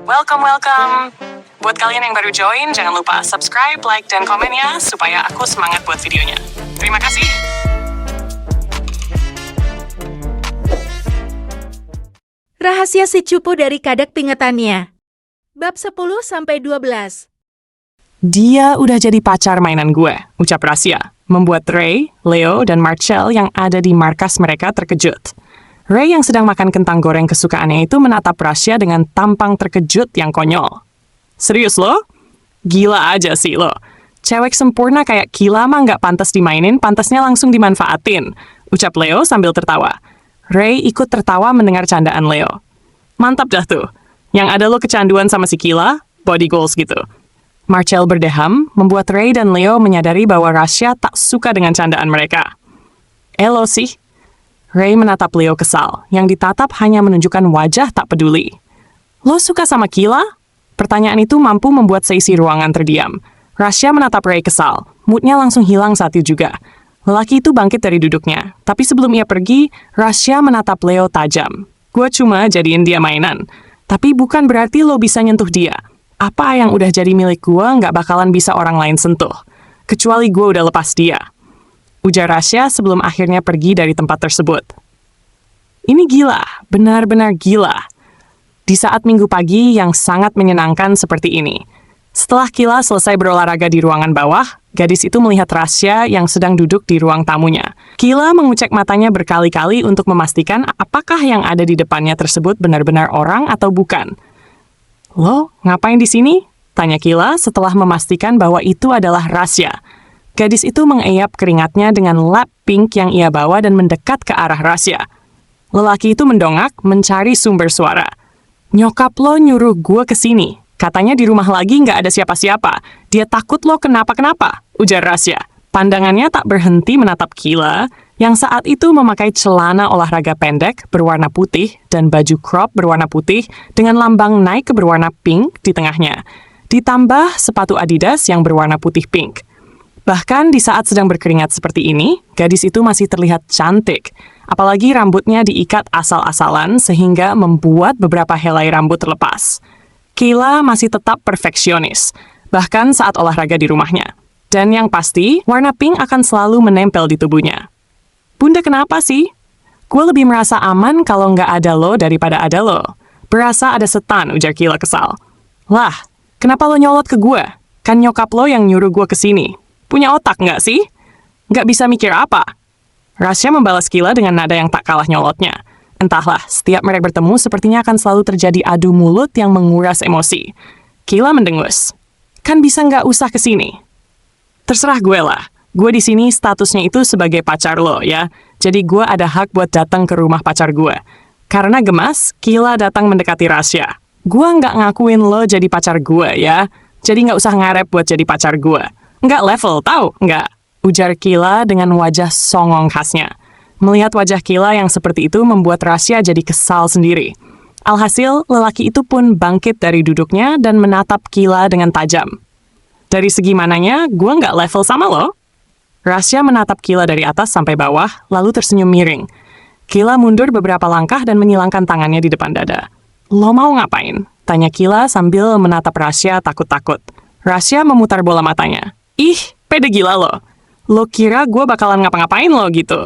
Welcome. Buat kalian yang baru join, jangan lupa subscribe, like, dan komen ya, supaya aku semangat buat videonya. Terima kasih. Rahasia si cupu dari kadak pingetannya. Bab 10-12. Dia udah jadi pacar mainan gue, ucap Rasya, membuat Ray, Leo, dan Marcel yang ada di markas mereka terkejut. Ray yang sedang makan kentang goreng kesukaannya itu menatap Rasya dengan tampang terkejut yang konyol. Serius lo? Gila aja sih lo. Cewek sempurna kayak Kila mah nggak pantas dimainin, pantasnya langsung dimanfaatin, ucap Leo sambil tertawa. Ray ikut tertawa mendengar candaan Leo. Mantap dah tuh. Yang ada lo kecanduan sama si Kila, body goals gitu. Marcel berdeham, membuat Ray dan Leo menyadari bahwa Rasya tak suka dengan candaan mereka. Elo sih. Ray menatap Leo kesal, yang ditatap hanya menunjukkan wajah tak peduli. Lo suka sama Kila? Pertanyaan itu mampu membuat seisi ruangan terdiam. Rasya menatap Ray kesal, moodnya langsung hilang saat itu juga. Lelaki itu bangkit dari duduknya, tapi sebelum ia pergi, Rasya menatap Leo tajam. Gue cuma jadiin dia mainan, tapi bukan berarti lo bisa nyentuh dia. Apa yang udah jadi milik gue nggak bakalan bisa orang lain sentuh, kecuali gue udah lepas dia, ujar Rasya sebelum akhirnya pergi dari tempat tersebut. Ini gila, benar-benar gila. Di saat minggu pagi yang sangat menyenangkan seperti ini. Setelah Kila selesai berolahraga di ruangan bawah, gadis itu melihat Rasya yang sedang duduk di ruang tamunya. Kila mengucek matanya berkali-kali untuk memastikan apakah yang ada di depannya tersebut benar-benar orang atau bukan. Lo, ngapain di sini? Tanya Kila setelah memastikan bahwa itu adalah Rasya. Gadis itu mengeyap keringatnya dengan lap pink yang ia bawa dan mendekat ke arah Rasya. Lelaki itu mendongak mencari sumber suara. Nyokap lo nyuruh gue ke sini. Katanya di rumah lagi nggak ada siapa-siapa. Dia takut lo kenapa-kenapa, ujar Rasya. Pandangannya tak berhenti menatap Kila, yang saat itu memakai celana olahraga pendek berwarna putih dan baju crop berwarna putih dengan lambang Nike berwarna pink di tengahnya. Ditambah sepatu Adidas yang berwarna putih pink. Bahkan di saat sedang berkeringat seperti ini, gadis itu masih terlihat cantik. Apalagi rambutnya diikat asal-asalan sehingga membuat beberapa helai rambut terlepas. Kila masih tetap perfeksionis, bahkan saat olahraga di rumahnya. Dan yang pasti, warna pink akan selalu menempel di tubuhnya. Bunda kenapa sih? Gue lebih merasa aman kalau nggak ada lo daripada ada lo. Berasa ada setan, ujar Kila kesal. Lah, kenapa lo nyolot ke gue? Kan nyokap lo yang nyuruh gue ke sini. Punya otak nggak sih? Nggak bisa mikir apa? Rasya membalas Kila dengan nada yang tak kalah nyolotnya. Entahlah, setiap mereka bertemu sepertinya akan selalu terjadi adu mulut yang menguras emosi. Kila mendengus. Kan bisa nggak usah ke sini? Terserah gue lah. Gue di sini statusnya itu sebagai pacar lo, ya. Jadi gue ada hak buat datang ke rumah pacar gue. Karena gemas, Kila datang mendekati Rasya. Gue nggak ngakuin lo jadi pacar gue, ya. Jadi nggak usah ngarep buat jadi pacar gue. Nggak level, tahu? Nggak. Ujar Kila dengan wajah songong khasnya. Melihat wajah Kila yang seperti itu membuat Rasya jadi kesal sendiri. Alhasil, lelaki itu pun bangkit dari duduknya dan menatap Kila dengan tajam. Dari segi mananya, gue nggak level sama lo? Rasya menatap Kila dari atas sampai bawah, lalu tersenyum miring. Kila mundur beberapa langkah dan menyilangkan tangannya di depan dada. Lo mau ngapain? Tanya Kila sambil menatap Rasya takut-takut. Rasya memutar bola matanya. Ih, pede gila lo. Lo kira gue bakalan ngapa-ngapain lo gitu?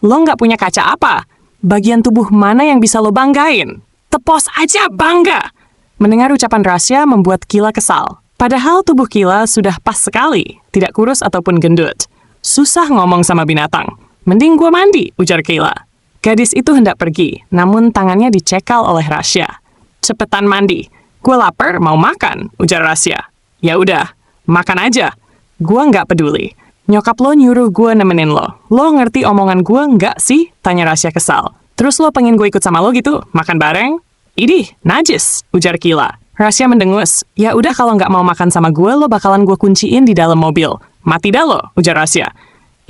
Lo nggak punya kaca apa? Bagian tubuh mana yang bisa lo banggain? Tepos aja bangga! Mendengar ucapan Rasya membuat Kila kesal. Padahal tubuh Kila sudah pas sekali, tidak kurus ataupun gendut. Susah ngomong sama binatang. Mending gue mandi, ujar Kila. Gadis itu hendak pergi, namun tangannya dicekal oleh Rasya. Cepetan mandi. Gue lapar, mau makan, ujar Rasya. Ya udah, makan aja. Gue nggak peduli. Nyokap lo nyuruh gue nemenin lo. Lo ngerti omongan gue nggak sih? Tanya Rasya kesal. Terus lo pengen gue ikut sama lo gitu? Makan bareng? Idih, najis, ujar Kila. Rasya mendengus. Ya udah kalau nggak mau makan sama gue, lo bakalan gue kunciin di dalam mobil. Mati dah lo, ujar Rasya.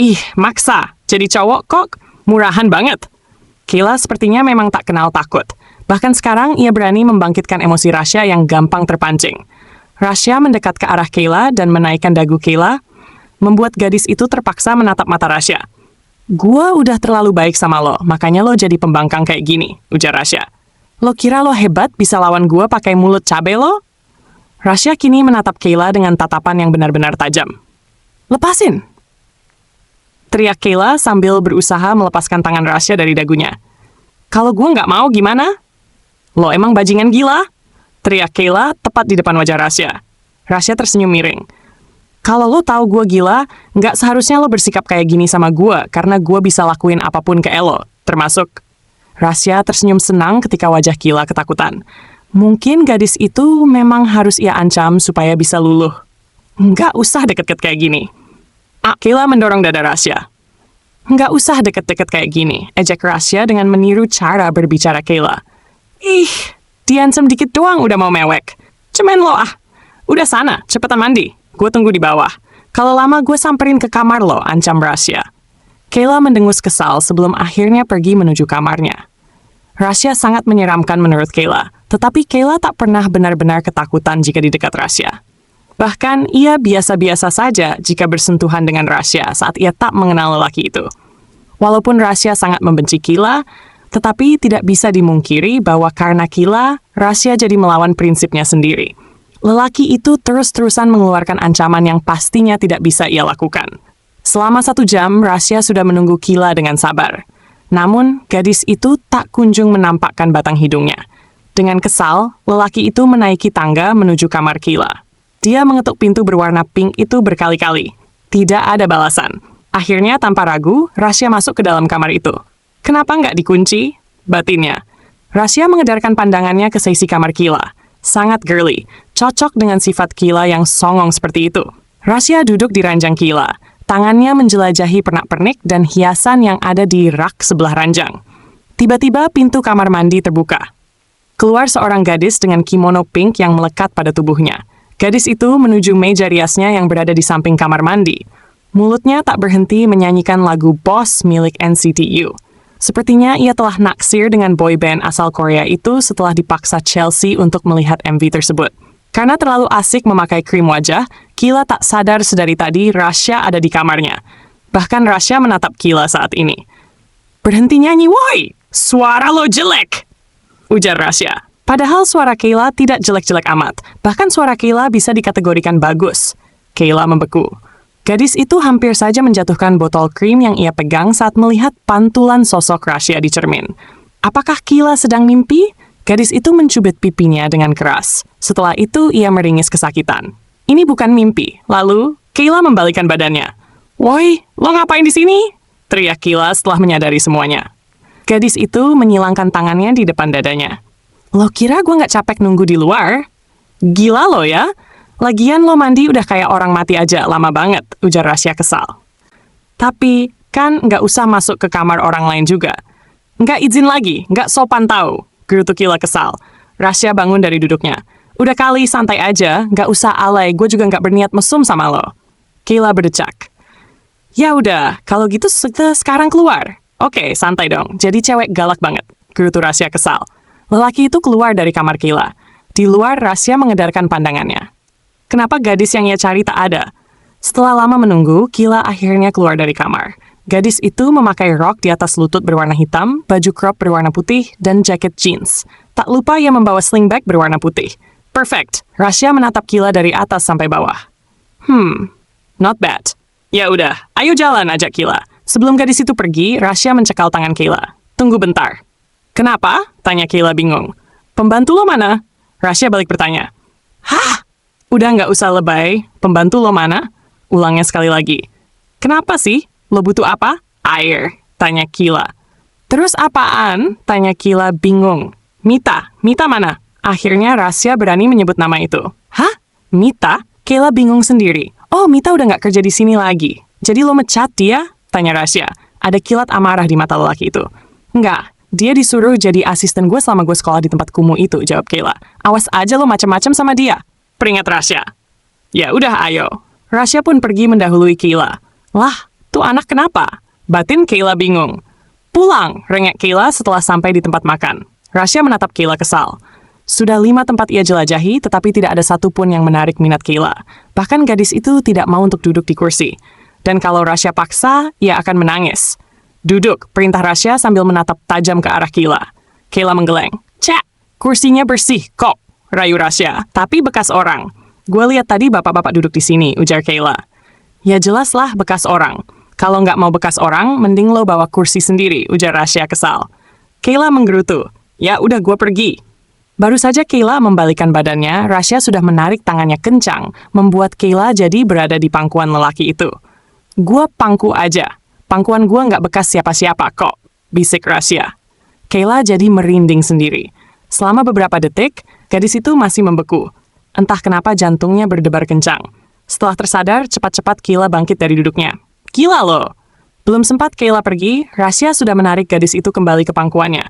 Ih, maksa. Jadi cowok kok murahan banget. Kila sepertinya memang tak kenal takut. Bahkan sekarang ia berani membangkitkan emosi Rasya yang gampang terpancing. Rasya mendekat ke arah Kila dan menaikkan dagu Kila, membuat gadis itu terpaksa menatap mata Rasya. Gua udah terlalu baik sama lo, makanya lo jadi pembangkang kayak gini, ujar Rasya. Lo kira lo hebat bisa lawan gue pakai mulut cabe lo? Rasya kini menatap Kayla dengan tatapan yang benar-benar tajam. Lepasin! Teriak Kayla sambil berusaha melepaskan tangan Rasya dari dagunya. Kalau gue nggak mau gimana? Lo emang bajingan gila? Teriak Kayla tepat di depan wajah Rasya. Rasya tersenyum miring. Kalau lo tahu gue gila, nggak seharusnya lo bersikap kayak gini sama gue, karena gue bisa lakuin apapun ke Elo, termasuk... Rasya tersenyum senang ketika wajah Kayla ketakutan. Mungkin gadis itu memang harus ia ancam supaya bisa luluh. Nggak usah deket-deket kayak gini. Kayla mendorong dada Rasya. Nggak usah deket-deket kayak gini, ejek Rasya dengan meniru cara berbicara Kayla. Ih, diancam dikit doang udah mau mewek. Cemen lo Udah sana, cepetan mandi. Gue tunggu di bawah. Kalau lama gue samperin ke kamar lo, ancam Rasya. Kayla mendengus kesal sebelum akhirnya pergi menuju kamarnya. Rasya sangat menyeramkan menurut Kayla, tetapi Kayla tak pernah benar-benar ketakutan jika di dekat Rasya. Bahkan ia biasa-biasa saja jika bersentuhan dengan Rasya saat ia tak mengenal lelaki itu. Walaupun Rasya sangat membenci Kayla, tetapi tidak bisa dimungkiri bahwa karena Kayla, Rasya jadi melawan prinsipnya sendiri. Lelaki itu terus-terusan mengeluarkan ancaman yang pastinya tidak bisa ia lakukan. Selama 1 jam, Rasya sudah menunggu Kayla dengan sabar. Namun, gadis itu tak kunjung menampakkan batang hidungnya. Dengan kesal, lelaki itu menaiki tangga menuju kamar Kayla. Dia mengetuk pintu berwarna pink itu berkali-kali. Tidak ada balasan. Akhirnya, tanpa ragu, Rasya masuk ke dalam kamar itu. Kenapa nggak dikunci? Batinnya. Rasya mengedarkan pandangannya ke sisi kamar Kayla. Sangat girly, cocok dengan sifat Kayla yang songong seperti itu. Rasya duduk di ranjang Kayla. Tangannya menjelajahi pernak-pernik dan hiasan yang ada di rak sebelah ranjang. Tiba-tiba pintu kamar mandi terbuka. Keluar seorang gadis dengan kimono pink yang melekat pada tubuhnya. Gadis itu menuju meja riasnya yang berada di samping kamar mandi. Mulutnya tak berhenti menyanyikan lagu Boss milik NCT U. Sepertinya ia telah naksir dengan boyband asal Korea itu setelah dipaksa Chelsea untuk melihat MV tersebut. Karena terlalu asik memakai krim wajah, Kayla tak sadar sedari tadi Rasya ada di kamarnya. Bahkan Rasya menatap Kayla saat ini. Berhenti nyanyi, woi! Suara lo jelek! Ujar Rasya. Padahal suara Kayla tidak jelek-jelek amat. Bahkan suara Kayla bisa dikategorikan bagus. Kayla membeku. Gadis itu hampir saja menjatuhkan botol krim yang ia pegang saat melihat pantulan sosok Rasya di cermin. Apakah Kayla sedang mimpi? Gadis itu mencubit pipinya dengan keras. Setelah itu, ia meringis kesakitan. Ini bukan mimpi. Lalu, Kayla membalikkan badannya. Woi, lo ngapain di sini? Teriak Kayla setelah menyadari semuanya. Gadis itu menyilangkan tangannya di depan dadanya. Lo kira gue nggak capek nunggu di luar? Gila lo ya? Lagian lo mandi udah kayak orang mati aja, lama banget, ujar Rasya kesal. Tapi, kan nggak usah masuk ke kamar orang lain juga. Nggak izin lagi, nggak sopan tahu. Gerutu Kayla kesal. Rasya bangun dari duduknya. Udah kali, santai aja, nggak usah alay, gue juga nggak berniat mesum sama lo. Kayla berdecak. Ya udah, kalau gitu sekarang keluar. Oke, santai dong, jadi cewek galak banget. Gerutu Rasya kesal. Lelaki itu keluar dari kamar Kayla. Di luar, Rasya mengedarkan pandangannya. Kenapa gadis yang ia cari tak ada? Setelah lama menunggu, Kayla akhirnya keluar dari kamar. Gadis itu memakai rok di atas lutut berwarna hitam, baju crop berwarna putih, dan jaket jeans. Tak lupa ia membawa sling bag berwarna putih. Perfect. Rasya menatap Kayla dari atas sampai bawah. Not bad. Ya udah, ayo jalan, ajak Kayla. Sebelum gadis itu pergi, Rasya mencekal tangan Kayla. Tunggu bentar. Kenapa? Tanya Kayla bingung. Pembantu lo mana? Rasya balik bertanya. Hah? Udah nggak usah lebay. Pembantu lo mana? Ulangnya sekali lagi. Kenapa sih? Lo butuh apa? Air, tanya Kayla. Terus apaan? Tanya Kayla bingung. Mita mana? Akhirnya Rasya berani menyebut nama itu. Hah? Mita? Kayla bingung sendiri. Oh, Mita udah nggak kerja di sini lagi. Jadi lo mecat dia? Tanya Rasya. Ada kilat amarah di mata lelaki itu. Enggak, dia disuruh jadi asisten gue selama gue sekolah di tempat kumuh itu, jawab Kayla. Awas aja lo macem-macem sama dia. Peringat Rasya. Ya udah, ayo. Rasya pun pergi mendahului Kayla. Lah, tuh anak kenapa? Batin Kayla bingung. Pulang, rengek Kayla setelah sampai di tempat makan. Rasya menatap Kayla kesal. Sudah 5 tempat ia jelajahi, tetapi tidak ada satupun yang menarik minat Kayla. Bahkan gadis itu tidak mau untuk duduk di kursi. Dan kalau Rasya paksa, ia akan menangis. Duduk, perintah Rasya sambil menatap tajam ke arah Kayla. Kayla menggeleng. Cek, kursinya bersih kok, rayu Rasya, tapi bekas orang. Gue lihat tadi bapak-bapak duduk di sini, ujar Kayla. Ya jelaslah bekas orang. Kalau nggak mau bekas orang, mending lo bawa kursi sendiri, ujar Rasya kesal. Kayla menggerutu. Ya udah gue pergi. Baru saja Kayla membalikkan badannya, Rasya sudah menarik tangannya kencang, membuat Kayla jadi berada di pangkuan lelaki itu. Gua pangku aja. Pangkuan gua nggak bekas siapa-siapa kok, bisik Rasya. Kayla jadi merinding sendiri. Selama beberapa detik, gadis itu masih membeku. Entah kenapa jantungnya berdebar kencang. Setelah tersadar, cepat-cepat Kayla bangkit dari duduknya. Gila loh! Belum sempat Kayla pergi, Rasya sudah menarik gadis itu kembali ke pangkuannya.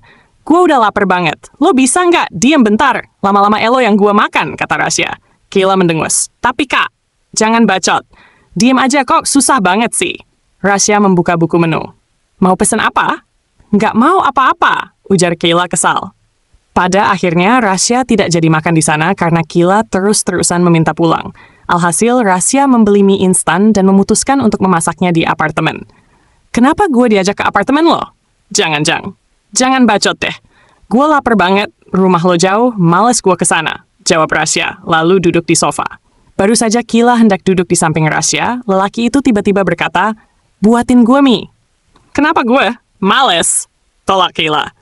Gua udah lapar banget. Lo bisa nggak? Diam bentar. Lama-lama elo yang gua makan, kata Rasya. Kayla mendengus. Tapi kak, jangan bacot. Diam aja kok, susah banget sih. Rasya membuka buku menu. Mau pesen apa? Nggak mau apa-apa, ujar Kayla kesal. Pada akhirnya, Rasya tidak jadi makan di sana karena Kayla terus-terusan meminta pulang. Alhasil, Rasya membeli mie instan dan memutuskan untuk memasaknya di apartemen. Kenapa gue diajak ke apartemen lo? Jangan bacot deh. Gue lapar banget, rumah lo jauh, males gue kesana, jawab Rasya, lalu duduk di sofa. Baru saja Kayla hendak duduk di samping Rasya, lelaki itu tiba-tiba berkata, buatin gue mie. Kenapa gue? Males, tolak Kayla.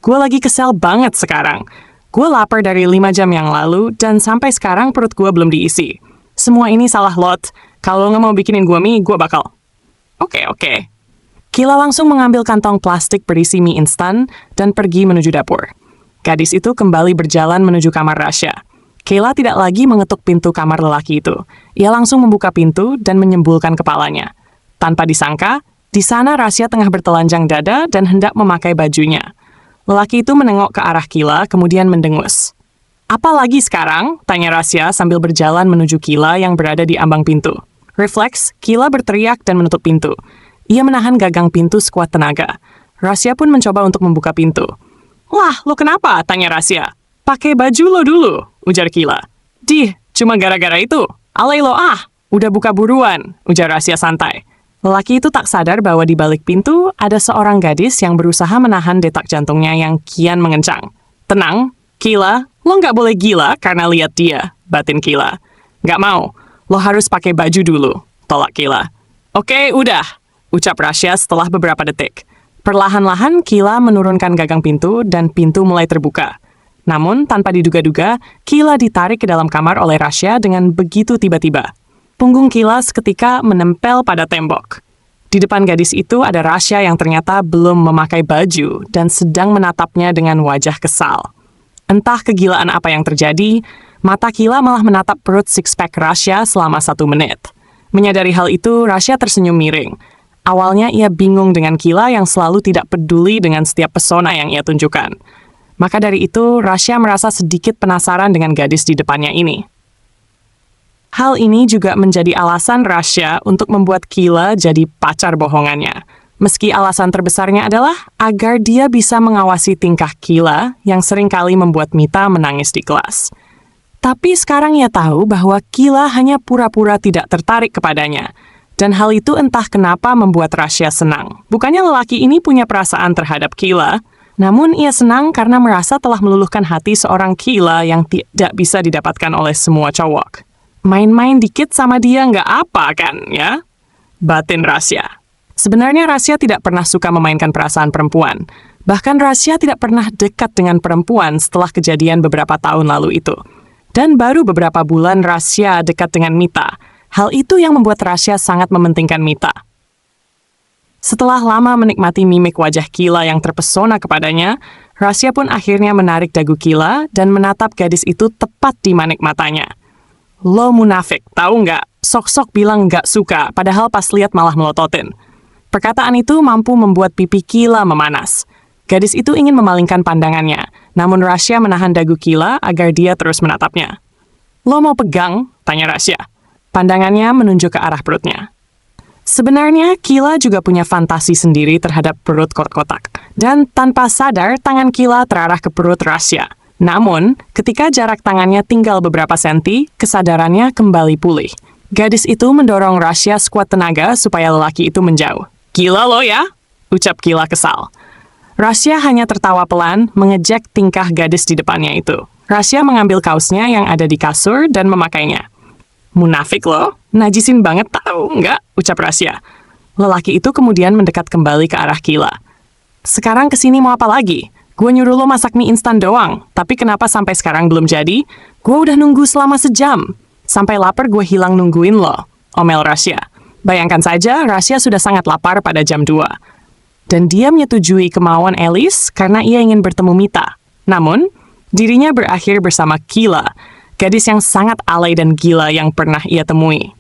Gue lagi kesel banget sekarang. Gue lapar dari 5 jam yang lalu, dan sampai sekarang perut gue belum diisi. Semua ini salah Lot. Kalau nggak mau bikinin gue mie, gue bakal. Oke. Kayla langsung mengambil kantong plastik berisi mie instan dan pergi menuju dapur. Gadis itu kembali berjalan menuju kamar Rasya. Kayla tidak lagi mengetuk pintu kamar lelaki itu. Ia langsung membuka pintu dan menyembulkan kepalanya. Tanpa disangka, di sana Rasya tengah bertelanjang dada dan hendak memakai bajunya. Lelaki itu menengok ke arah Kayla, kemudian mendengus. Apa lagi sekarang? Tanya Rasya sambil berjalan menuju Kayla yang berada di ambang pintu. Refleks, Kayla berteriak dan menutup pintu. Ia menahan gagang pintu sekuat tenaga. Rasya pun mencoba untuk membuka pintu. Lah, lo kenapa? Tanya Rasya. Pakai baju lo dulu, ujar Kayla. Cuma gara-gara itu. Alay lo udah buka buruan, ujar Rasya santai. Lelaki itu tak sadar bahwa di balik pintu ada seorang gadis yang berusaha menahan detak jantungnya yang kian mengencang. Tenang, Kayla, lo nggak boleh gila karena lihat dia, batin Kayla. Nggak mau, lo harus pakai baju dulu, tolak Kayla. Oke, udah, ucap Rasya setelah beberapa detik. Perlahan-lahan Kayla menurunkan gagang pintu dan pintu mulai terbuka. Namun, tanpa diduga-duga, Kayla ditarik ke dalam kamar oleh Rasya dengan begitu tiba-tiba. Punggung Kayla seketika menempel pada tembok. Di depan gadis itu ada Rasya yang ternyata belum memakai baju dan sedang menatapnya dengan wajah kesal. Entah kegilaan apa yang terjadi, mata Kayla malah menatap perut six-pack Rasya selama 1 menit. Menyadari hal itu, Rasya tersenyum miring. Awalnya ia bingung dengan Kayla yang selalu tidak peduli dengan setiap pesona yang ia tunjukkan. Maka dari itu, Rasya merasa sedikit penasaran dengan gadis di depannya ini. Hal ini juga menjadi alasan Rasya untuk membuat Kayla jadi pacar bohongannya. Meski alasan terbesarnya adalah agar dia bisa mengawasi tingkah Kayla yang seringkali membuat Mita menangis di kelas. Tapi sekarang ia tahu bahwa Kayla hanya pura-pura tidak tertarik kepadanya. Dan hal itu entah kenapa membuat Rasya senang. Bukannya lelaki ini punya perasaan terhadap Kayla, namun ia senang karena merasa telah meluluhkan hati seorang Kayla yang tidak bisa didapatkan oleh semua cowok. Main-main dikit sama dia nggak apa kan, ya? Batin Rasya. Sebenarnya Rasya tidak pernah suka memainkan perasaan perempuan. Bahkan Rasya tidak pernah dekat dengan perempuan setelah kejadian beberapa tahun lalu itu. Dan baru beberapa bulan Rasya dekat dengan Mita. Hal itu yang membuat Rasya sangat mementingkan Mita. Setelah lama menikmati mimik wajah Kayla yang terpesona kepadanya, Rasya pun akhirnya menarik dagu Kayla dan menatap gadis itu tepat di manik matanya. Lo munafik, tahu nggak? Sok-sok bilang nggak suka, padahal pas lihat malah melototin. Perkataan itu mampu membuat pipi Kayla memanas. Gadis itu ingin memalingkan pandangannya, namun Rasya menahan dagu Kayla agar dia terus menatapnya. Lo mau pegang? Tanya Rasya. Pandangannya menunjuk ke arah perutnya. Sebenarnya, Kayla juga punya fantasi sendiri terhadap perut kotak-kotak. Dan tanpa sadar, tangan Kayla terarah ke perut Rasya. Namun, ketika jarak tangannya tinggal beberapa senti, kesadarannya kembali pulih. Gadis itu mendorong Rasya sekuat tenaga supaya lelaki itu menjauh. Gila lo ya? Ucap Kayla kesal. Rasya hanya tertawa pelan, mengejek tingkah gadis di depannya itu. Rasya mengambil kaosnya yang ada di kasur dan memakainya. Munafik lo, najisin banget tahu nggak? Ucap Rasya. Lelaki itu kemudian mendekat kembali ke arah Kila. Sekarang kesini mau apa lagi? Gue nyuruh lo masak mie instan doang, tapi kenapa sampai sekarang belum jadi? Gue udah nunggu selama sejam. Sampai lapar gue hilang nungguin lo, omel Rasya. Bayangkan saja, Rasya sudah sangat lapar pada jam 2. Dan dia menyetujui kemauan Alice karena ia ingin bertemu Mita. Namun, dirinya berakhir bersama Kila, gadis yang sangat alay dan gila yang pernah ia temui.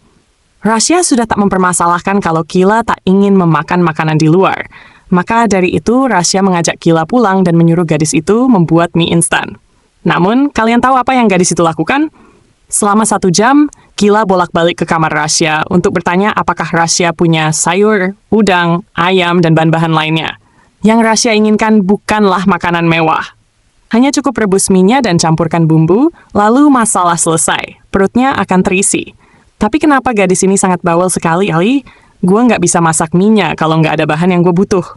Rasya sudah tak mempermasalahkan kalau Kila tak ingin memakan makanan di luar. Maka dari itu, Rasya mengajak Kila pulang dan menyuruh gadis itu membuat mie instan. Namun, kalian tahu apa yang gadis itu lakukan? Selama 1 jam, Kila bolak-balik ke kamar Rasya untuk bertanya apakah Rasya punya sayur, udang, ayam, dan bahan-bahan lainnya. Yang Rasya inginkan bukanlah makanan mewah. Hanya cukup rebus minyak dan campurkan bumbu, lalu masalah selesai. Perutnya akan terisi. Tapi kenapa gadis ini sangat bawel sekali, Ali? Gue nggak bisa masak minyak kalau nggak ada bahan yang gue butuh.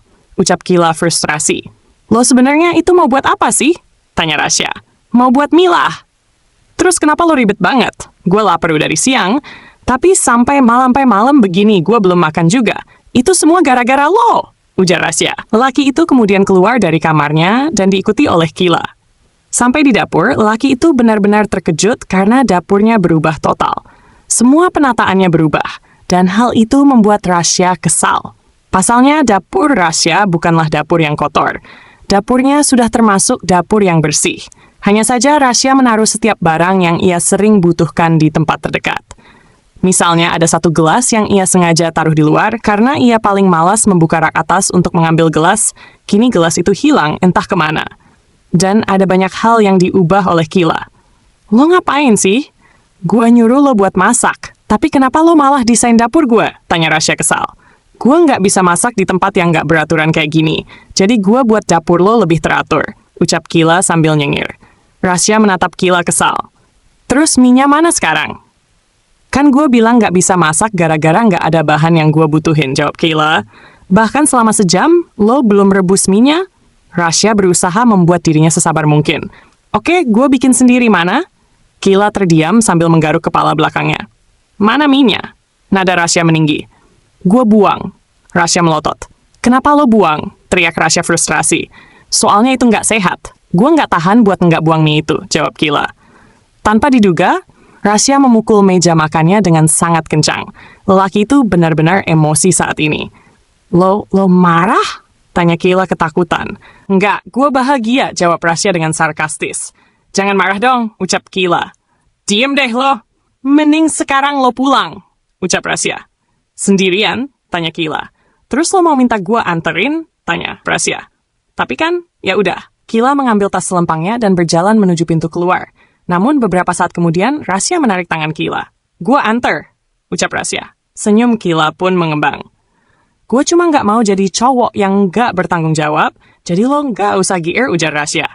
Ucap Kila frustrasi. Lo sebenarnya itu mau buat apa sih? Tanya Rasya. Mau buat mie lah. Terus kenapa lo ribet banget? Gue lapar dari siang, tapi sampai malam begini gue belum makan juga. Itu semua gara-gara lo, ujar Rasya. Lelaki itu kemudian keluar dari kamarnya dan diikuti oleh Kila. Sampai di dapur, lelaki itu benar-benar terkejut karena dapurnya berubah total. Semua penataannya berubah, dan hal itu membuat Rasya kesal. Pasalnya, dapur Rasya bukanlah dapur yang kotor. Dapurnya sudah termasuk dapur yang bersih. Hanya saja Rasya menaruh setiap barang yang ia sering butuhkan di tempat terdekat. Misalnya ada 1 gelas yang ia sengaja taruh di luar karena ia paling malas membuka rak atas untuk mengambil gelas, kini gelas itu hilang entah kemana. Dan ada banyak hal yang diubah oleh Kila. Lo ngapain sih? Gua nyuruh lo buat masak, tapi kenapa lo malah desain dapur gue? Tanya Rasya kesal. Gue nggak bisa masak di tempat yang nggak beraturan kayak gini, jadi gue buat dapur lo lebih teratur, ucap Kila sambil nyengir. Rasya menatap Kila kesal. Terus minyak mana sekarang? Kan gue bilang nggak bisa masak gara-gara nggak ada bahan yang gue butuhin, jawab Kila. Bahkan selama sejam, lo belum rebus minyak? Rasya berusaha membuat dirinya sesabar mungkin. Oke, gue bikin sendiri mana? Kila terdiam sambil menggaruk kepala belakangnya. Mana minyak? Nada Rasya meninggi. Gue buang. Rasya melotot. Kenapa lo buang? Teriak Rasya frustrasi. Soalnya itu nggak sehat. Gue nggak tahan buat nggak buang mie itu, jawab Kila. Tanpa diduga, Rasya memukul meja makannya dengan sangat kencang. Lelaki itu benar-benar emosi saat ini. Lo marah? Tanya Kila ketakutan. Enggak, gue bahagia, jawab Rasya dengan sarkastis. Jangan marah dong, ucap Kila. Diem deh lo. Mending sekarang lo pulang, ucap Rasya. Sendirian? Tanya Kila. Terus lo mau minta gue anterin? Tanya Rasya. Tapi kan, ya udah. Kila mengambil tas selempangnya dan berjalan menuju pintu keluar. Namun beberapa saat kemudian, Rasya menarik tangan Kila. Gua anter, ucap Rasya. Senyum Kila pun mengembang. Gue cuma nggak mau jadi cowok yang nggak bertanggung jawab, jadi lo nggak usah GR, ujar Rasya.